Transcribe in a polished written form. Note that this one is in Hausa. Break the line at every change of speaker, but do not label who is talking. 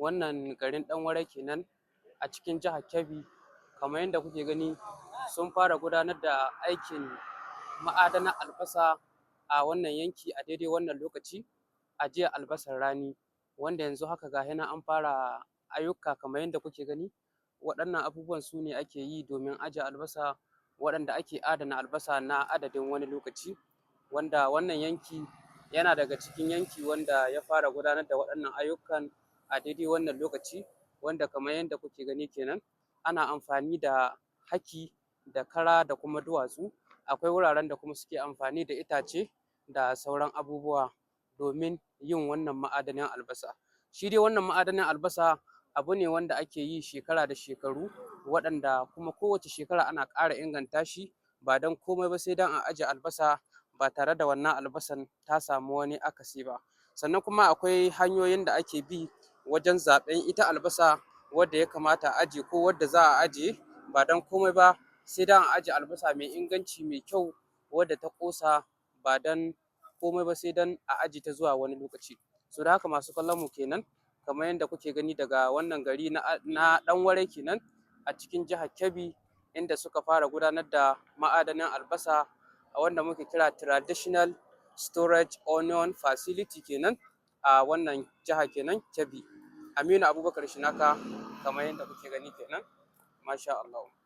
wannan garin Ɗanware kenan a cikin jihar Kebbi. Kamar yadda kuke gani sun fara gudanar da aikin ma'adanan albasa a wannan yanki a daidai wannan lokaci, ajiyar albasar rani, wanda yanzu haka ga nan an fara ayyuka kamar yadda kuke gani. Waɗannan abubuwan su ne ake yi domin aje albasa, waɗanda ake adana albasa na adadin wani lokaci, wanda wannan yanki yana daga cikin yanki wanda ya fara gudanar da waɗannan ayyukan a daidai wannan lokaci, wanda kamar yadda kuke gani kenan ana amfani da haki da kara da kuma duwatsu. Akwai wuraren da kuma suke amfani da itace da sauran abubuwa domin yin wannan ma'adanin albasa. Shi dai wannan ma'adanin albasa abu ne wanda ake yi shekara da shekaru, waɗanda kuma kowace shekara ana ƙara inganta shi, ba don komai ba sai don a aje albasa ba tare da wannan albasan ta samu wani akasi ba. Sannan kuma akwai hanyoyin da ake bi wajen zaɓen ita albasa wadda ya kamata a aje ko wadda za a aje, ba don komai ba sai don a aje albasa mai inganci mai kyau wadda ta ƙosa, ba don komai ba sai don a aje ta zuwa wani lokaci. So da haka masu kallon mu kenan, kamar yadda kuke gani daga wannan gari na Ɗanware kenan a cikin jihar Kebbi, inda suka fara gudanar da ma'adanin albasa a wanda muke kira traditional storage onion facility kenan a wannan jiha kenan Kebbi. Aminu Abubakar Shinaka, kamar yadda kuke gani kenan, masha Allah.